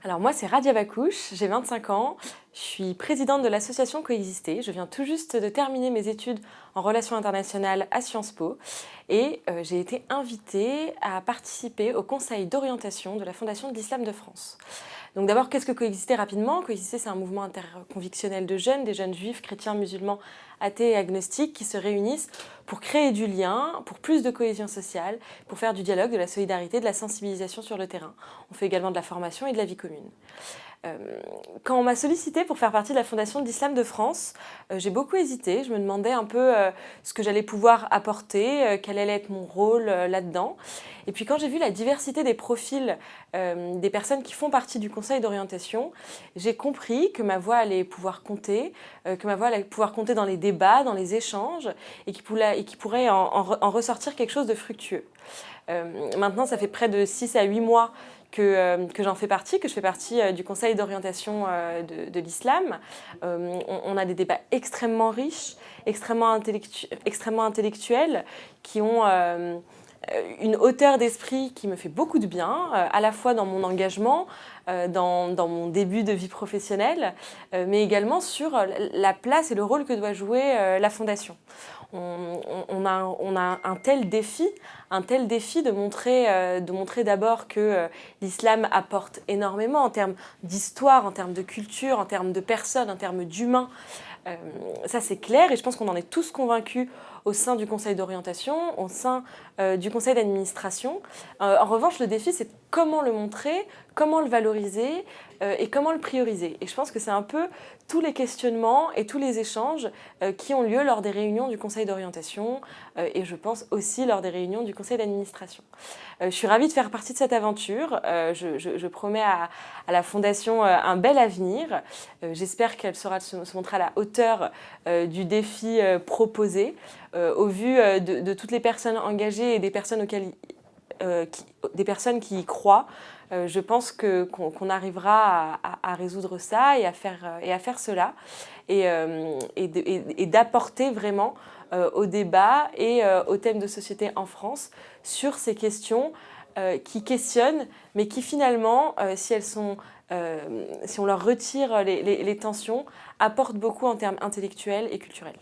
Alors moi, c'est Radia Bakouche, j'ai 25 ans, je suis présidente de l'association Coexister. Je viens tout juste de terminer mes études en relations internationales à Sciences Po et j'ai été invitée à participer au conseil d'orientation de la Fondation de l'Islam de France. Donc d'abord, qu'est-ce que Coexister rapidement? Coexister, c'est un mouvement interconvictionnel de jeunes, des jeunes juifs, chrétiens, musulmans, athées et agnostiques qui se réunissent pour créer du lien, pour plus de cohésion sociale, pour faire du dialogue, de la solidarité, de la sensibilisation sur le terrain. On fait également de la formation et de la vie commune. Quand on m'a sollicité pour faire partie de la Fondation de l'Islam de France, j'ai beaucoup hésité. Je me demandais un peu ce que j'allais pouvoir apporter, quel allait être mon rôle là-dedans. Et puis quand j'ai vu la diversité des profils des personnes qui font partie du conseil d'orientation, j'ai compris que ma voix allait pouvoir compter, que ma voix allait pouvoir compter dans les débats, dans les échanges, et qui pourrait en ressortir quelque chose de fructueux. Maintenant, ça fait près de 6 à 8 mois que j'en fais partie, que je fais partie du conseil d'orientation de l'islam. On a des débats extrêmement riches, extrêmement intellectuels, qui ont une hauteur d'esprit qui me fait beaucoup de bien, à la fois dans mon engagement, dans mon début de vie professionnelle, mais également sur la place et le rôle que doit jouer la Fondation. On a un tel défi de montrer d'abord que l'islam apporte énormément en termes d'histoire, en termes de culture, en termes de personnes, en termes d'humains. Ça c'est clair et je pense qu'on en est tous convaincus au sein du conseil d'orientation, au sein du conseil d'administration. En revanche, le défi c'est comment le montrer, comment le valoriser et comment le prioriser. Et je pense que c'est un peu tous les questionnements et tous les échanges qui ont lieu lors des réunions du conseil d'orientation et je pense aussi lors des réunions du conseil d'administration. Je suis ravie de faire partie de cette aventure. Je promets à la Fondation un bel avenir. J'espère qu'elle saura se montrer à la hauteur du défi proposé au vu de toutes les personnes engagées et des personnes des personnes qui y croient. Je pense qu'on arrivera à résoudre ça et à faire cela et d'apporter vraiment au débat et aux thèmes de société en France sur ces questions qui questionnent, mais qui finalement, si on leur retire les tensions, apportent beaucoup en termes intellectuels et culturels.